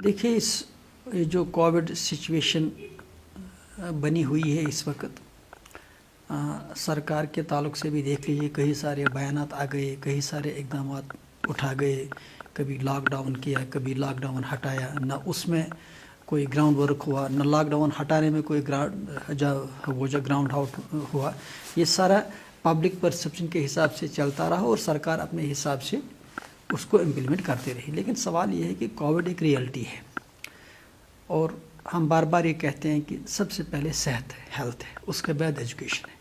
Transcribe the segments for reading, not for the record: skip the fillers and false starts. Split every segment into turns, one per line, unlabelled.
देखिए ये जो कोविड सिचुएशन बनी हुई है इस वक्त, सरकार के ताल्लुक से भी देख लीजिए, कई सारे बयानात आ गए, कई सारे इकदाम उठा गए। कभी लॉकडाउन किया, कभी लॉकडाउन हटाया, न उसमें कोई ग्राउंड वर्क हुआ, न लॉकडाउन हटाने में कोई जो ग्राउंड आउट हुआ। ये सारा पब्लिक परसेप्शन के हिसाब से चलता रहा और सरकार अपने हिसाब से उसको इम्प्लीमेंट करते रही। लेकिन सवाल ये है कि कोविड एक रियलिटी है और हम बार बार ये कहते हैं कि सबसे पहले सेहत है, हेल्थ है, उसके बाद एजुकेशन है।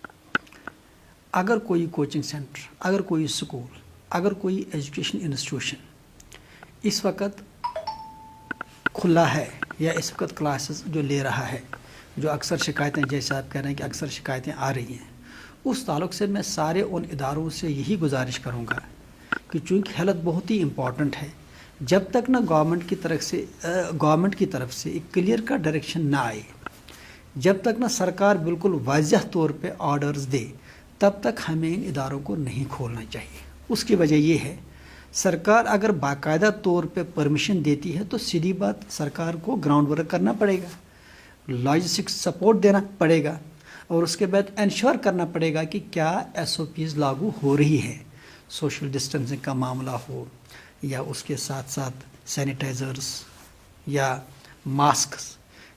अगर कोई कोचिंग सेंटर, अगर कोई स्कूल, अगर कोई एजुकेशन इंस्टीट्यूशन इस वक्त खुला है या इस वक्त क्लासेस जो ले रहा है, जो अक्सर शिकायतें, जैसे आप कह रहे हैं कि अक्सर शिकायतें आ रही हैं, उस ताल्लुक से मैं सारे उन इदारों से यही गुजारिश करूँगा कि चूँकि हेल्थ बहुत ही इम्पॉर्टेंट है, जब तक ना गवर्नमेंट की तरफ से एक क्लियर का डायरेक्शन ना आए, जब तक ना सरकार बिल्कुल वाज़ह तौर पे ऑर्डर्स दे, तब तक हमें इन इदारों को नहीं खोलना चाहिए। उसकी वजह ये है, सरकार अगर बाकायदा तौर पे परमिशन देती है तो सीधी बात सरकार को ग्राउंड वर्क करना पड़ेगा, लॉजिस्टिक सपोर्ट देना पड़ेगा और उसके बाद इंश्योर करना पड़ेगा कि क्या SOPs लागू हो रही है। सोशल डिस्टेंसिंग का मामला हो या उसके साथ साथ सैनिटाइज़र्स या मास्क,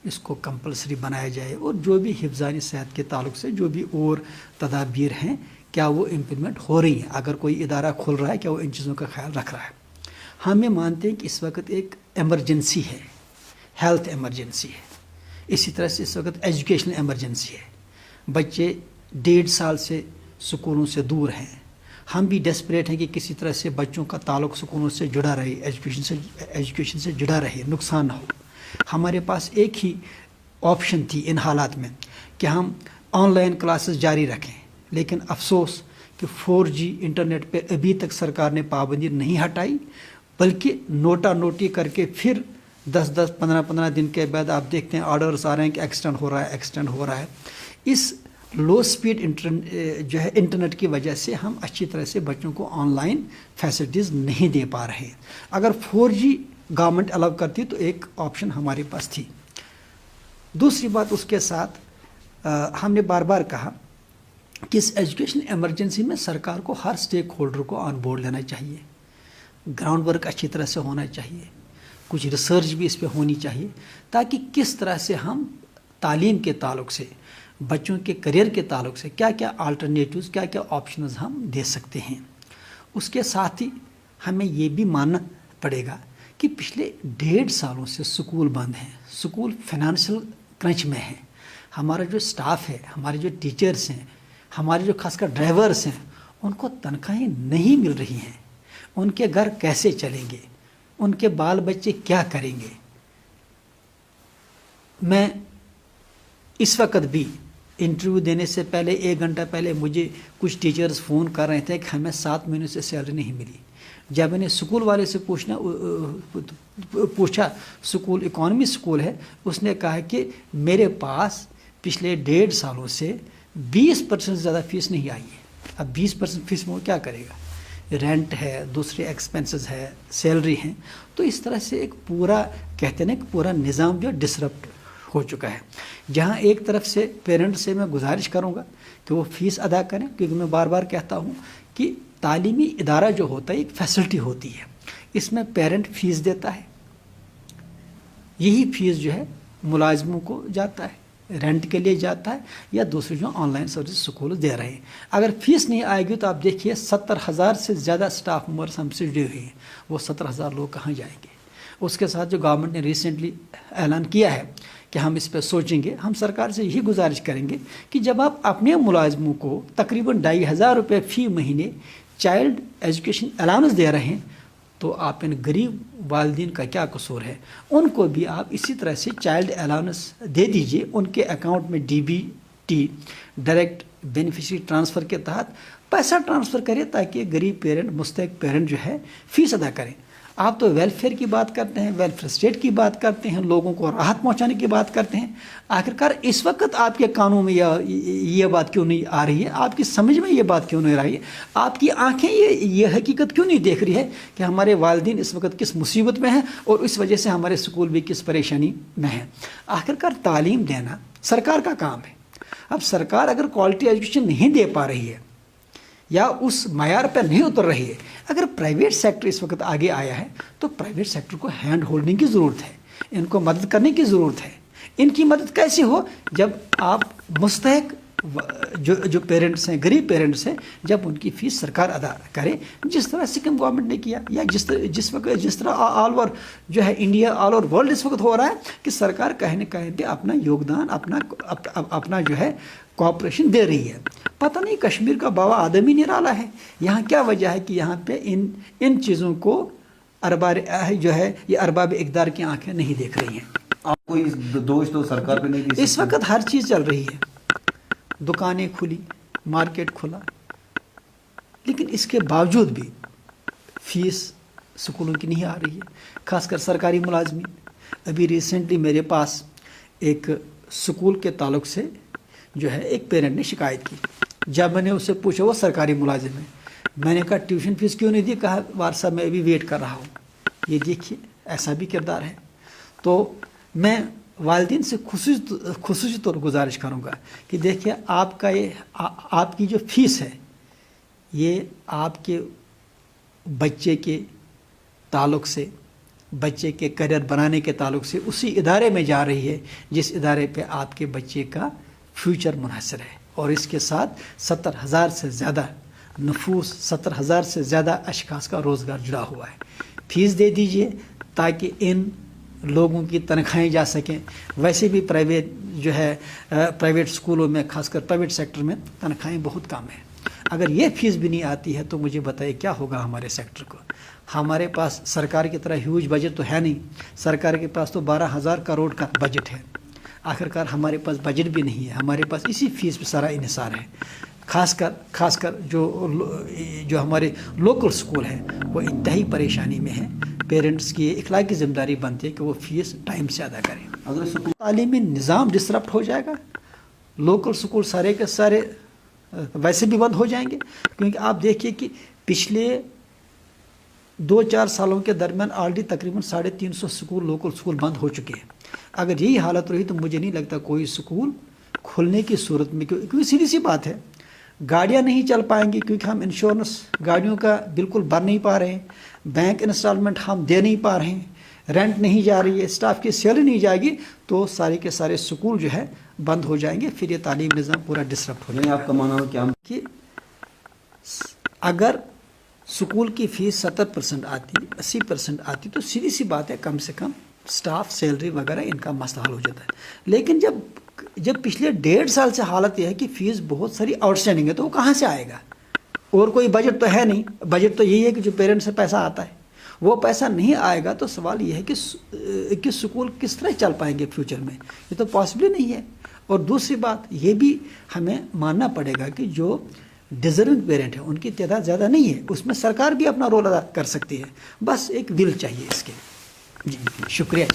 इसको कंपलसरी बनाया जाए और जो भी हिफ्ज़ानी सेहत के ताल्लुक से जो भी और तदाबीर हैं, क्या वो इम्प्लीमेंट हो रही हैं। अगर कोई इदारा खुल रहा है, क्या वो इन चीज़ों का ख्याल रख रहा है। हम ये मानते हैं कि इस वक्त एक एमरजेंसी है, हेल्थ एमरजेंसी है, इसी तरह से इस वक्त एजुकेशनल एमरजेंसी है। बच्चे 1.5 साल से स्कूलों से दूर हैं, हम भी डेस्परेट हैं कि किसी तरह से बच्चों का ताल्लुक स्कूलों से जुड़ा रहे, एजुकेशन से जुड़ा रहे, नुकसान ना हो। हमारे पास एक ही ऑप्शन थी इन हालात में कि हम ऑनलाइन क्लासेस जारी रखें, लेकिन अफसोस कि 4G इंटरनेट पे अभी तक सरकार ने पाबंदी नहीं हटाई, बल्कि नोटा नोटी करके फिर 10-10, 15-15 दिन के बाद आप देखते हैं ऑर्डर्स आ रहे हैं कि एक्सटेंड हो रहा है। इस लो स्पीड इंटरनेट की वजह से हम अच्छी तरह से बच्चों को ऑनलाइन फैसिलिटीज़ नहीं दे पा रहे हैं। अगर 4G गवर्नमेंट अलाउ करती तो एक ऑप्शन हमारे पास थी। दूसरी बात उसके साथ हमने बार बार कहा कि इस एजुकेशन इमरजेंसी में सरकार को हर स्टेक होल्डर को ऑन बोर्ड लेना चाहिए, ग्राउंड वर्क अच्छी तरह से होना चाहिए, कुछ रिसर्च भी इस पर होनी चाहिए, ताकि किस तरह से हम तालीम के ताल्लुक से, बच्चों के करियर के ताल्लुक से क्या क्या अल्टरनेटिव्स, क्या क्या ऑप्शंस हम दे सकते हैं। उसके साथ ही हमें ये भी मानना पड़ेगा कि पिछले 1.5 सालों से स्कूल बंद हैं, स्कूल फाइनेंशियल क्रंच में है। हमारा जो स्टाफ है, हमारे जो टीचर्स हैं, हमारे जो खासकर ड्राइवर्स हैं, उनको तनख्वाहें नहीं मिल रही हैं। उनके घर कैसे चलेंगे, उनके बाल बच्चे क्या करेंगे। मैं इस वक्त भी इंटरव्यू देने से पहले 1 घंटा पहले मुझे कुछ टीचर्स फ़ोन कर रहे थे कि हमें 7 महीनों से सैलरी नहीं मिली। जब मैंने स्कूल वाले से पूछा, स्कूल इकॉनमी स्कूल है, उसने कहा कि मेरे पास पिछले 1.5 सालों से 20% से ज़्यादा फीस नहीं आई है। अब 20% फीस में वो क्या करेगा, रेंट है, दूसरे एक्सपेंसेस है, सैलरी हैं। तो इस तरह से एक पूरा कहते हैं ना कि पूरा निज़ाम जो डिसरप्ट हो चुका है। जहाँ एक तरफ से पेरेंट्स से मैं गुजारिश करूँगा कि वो फ़ीस अदा करें, क्योंकि मैं बार बार कहता हूँ कि तालीमी इदारा जो होता है एक फैसिलिटी होती है, इसमें पेरेंट फ़ीस देता है, यही फ़ीस जो है मुलाजमों को जाता है, रेंट के लिए जाता है या दूसरे जो ऑनलाइन सर्विस स्कूल दे रहे हैं। अगर फ़ीस नहीं आएगी तो आप देखिए 70,000 से ज़्यादा स्टाफ मेंबर्स हमसे जुड़े हुए हैं, वो 70,000 लोग कहाँ जाएंगे। उसके साथ जो गवर्नमेंट ने रिसेंटली ऐलान किया है कि हम इस पर सोचेंगे, हम सरकार से यही गुजारिश करेंगे कि जब आप अपने मुलाजमों को तकरीबन 2,500 रुपये फ़ी महीने चाइल्ड एजुकेशन अलाउंस दे रहे हैं, तो आप इन गरीब वालिदीन का क्या कसूर है। उनको भी आप इसी तरह से चाइल्ड अलाउंस दे दीजिए, उनके अकाउंट में DBT डायरेक्ट बेनिफिशियरी ट्रांसफ़र के तहत पैसा ट्रांसफ़र करें, ताकि गरीब पेरेंट, मुस्तहिक पेरेंट जो है फ़ीस अदा करें। آپ تو ویلفیئر کی بات کرتے ہیں، ویلفیئر اسٹیٹ کی بات کرتے ہیں، لوگوں کو راحت پہنچانے کی بات کرتے ہیں. آخرکار اس وقت آپ کے کانوں میں یہ بات کیوں نہیں آ رہی ہے؟ آپ کی سمجھ میں یہ بات کیوں نہیں رہی ہے؟ آپ کی آنکھیں یہ حقیقت کیوں نہیں دیکھ رہی ہے کہ ہمارے والدین اس وقت کس مصیبت میں ہیں اور اس وجہ سے ہمارے اسکول بھی کس پریشانی میں ہیں؟ آخرکار تعلیم دینا سرکار کا کام ہے. اب سرکار اگر کوالٹی ایجوکیشن نہیں دے پا رہی ہے یا اس معیار پر نہیں اتر رہی ہے، اگر پرائیویٹ سیکٹر اس وقت آگے آیا ہے تو پرائیویٹ سیکٹر کو ہینڈ ہولڈنگ کی ضرورت ہے، ان کو مدد کرنے کی ضرورت ہے. ان کی مدد کیسے ہو؟ جب آپ مستحق جو پیرنٹس ہیں، غریب پیرنٹس ہیں، جب ان کی فیس سرکار ادا کرے، جس طرح سکم گورنمنٹ نے کیا، یا جس طرح آل اوور جو ہے انڈیا، آل اوور ورلڈ اس وقت ہو رہا ہے کہ سرکار کہیں نہ کہیں پہ اپنا یوگدان، اپنا جو ہے کوآپریشن دے رہی ہے. پتہ نہیں کشمیر کا باوا آدم ہی نرالا ہے. یہاں کیا وجہ ہے کہ یہاں پہ ان چیزوں کو ارباب اقدار کی آنکھیں نہیں دیکھ رہی ہیں.
آپ کوئی دوش تو سرکار پہ نہیں دی؟
اس وقت ہر چیز چل رہی ہے، دکانیں کھلی، مارکیٹ کھلا، لیکن اس کے باوجود بھی فیس سکولوں کی نہیں آ رہی ہے، خاص کر سرکاری ملازمین. ابھی ریسنٹلی میرے پاس ایک سکول کے تعلق سے جو ہے ایک پیرنٹ نے شکایت کی. جب میں نے اس سے پوچھا، وہ سرکاری ملازم ہے، میں نے کہا ٹیوشن فیس کیوں نہیں دی؟ کہا وار صاحب میں ابھی ویٹ کر رہا ہوں. یہ دیکھیے ایسا بھی کردار ہے. تو میں والدین سے خصوصی طور گزارش کروں گا کہ دیکھیے آپ کی جو فیس ہے یہ آپ کے بچے کے تعلق سے، بچے کے کریئر بنانے کے تعلق سے اسی ادارے میں جا رہی ہے جس ادارے پہ آپ کے بچے کا فیوچر منحصر ہے. اور اس کے ساتھ 70,000 سے زیادہ نفوس، 70,000 سے زیادہ اشخاص کا روزگار جڑا ہوا ہے. فیس دے دیجئے تاکہ ان لوگوں کی تنخواہیں جا سکیں. ویسے بھی پرائیویٹ اسکولوں میں، خاص کر پرائیویٹ سیکٹر میں تنخواہیں بہت کم ہیں. اگر یہ فیس بھی نہیں آتی ہے تو مجھے بتائیے کیا ہوگا ہمارے سیکٹر کو. ہمارے پاس سرکار کی طرح ہیوج بجٹ تو ہے نہیں. سرکار کے پاس تو 12,000 کروڑ کا بجٹ ہے. آخرکار ہمارے پاس بجٹ بھی نہیں ہے، ہمارے پاس اسی فیس پہ سارا انحصار ہے. خاص کر جو ہمارے لوکل سکول ہیں وہ انتہائی پریشانی میں ہیں. پیرنٹس کی اخلاقی ذمہ داری بنتی ہے کہ وہ فیس ٹائم سے ادا کریں. اگر تعلیمی نظام ڈسٹرپٹ ہو جائے گا، لوکل سکول سارے کے سارے ویسے بھی بند ہو جائیں گے. کیونکہ آپ دیکھیے کہ پچھلے 2-4 سالوں کے درمیان آلریڈی تقریباً 350 سکول، لوکل سکول بند ہو چکے ہیں. اگر یہی حالت رہی تو مجھے نہیں لگتا کوئی سکول کھلنے کی صورت میں، کیونکہ سیدھی سی بات ہے گاڑیاں نہیں چل پائیں گی، کیونکہ ہم انشورنس گاڑیوں کا بالکل بھر نہیں پا رہے ہیں، بینک انسٹالمنٹ ہم دے نہیں پا رہے ہیں، رینٹ نہیں جا رہی ہے، اسٹاف کی سیلری نہیں جائے گی، تو سارے کے سارے سکول جو ہے بند ہو جائیں گے. پھر یہ تعلیم نظام پورا ڈسٹرپٹ ہو جائے گا.
آپ کا ماننا ہے کیا کہ
اگر سکول کی فیس 70% آتی، 80% آتی تو سیدھی سی بات ہے کم سے کم سٹاف، سیلری وغیرہ ان کا مسئلہ حل ہو جاتا ہے. لیکن جب پچھلے 1.5 سال سے حالت یہ ہے کہ فیس بہت ساری آؤٹ اسٹینڈنگ ہے، تو وہ کہاں سے آئے گا؟ اور کوئی بجٹ تو ہے نہیں. بجٹ تو یہی ہے کہ جو پیرنٹ سے پیسہ آتا ہے وہ پیسہ نہیں آئے گا. تو سوال یہ ہے کہ سکول کس طرح چل پائیں گے فیوچر میں؟ یہ تو پاسبل نہیں ہے. اور دوسری بات یہ بھی ہمیں ماننا پڑے گا کہ جو ڈیزرونگ پیرنٹ ہیں ان کی تعداد زیادہ نہیں ہے. اس میں سرکار بھی اپنا رول ادا کر سکتی ہے، بس ایک ول چاہیے اس کے. جی شکریہ.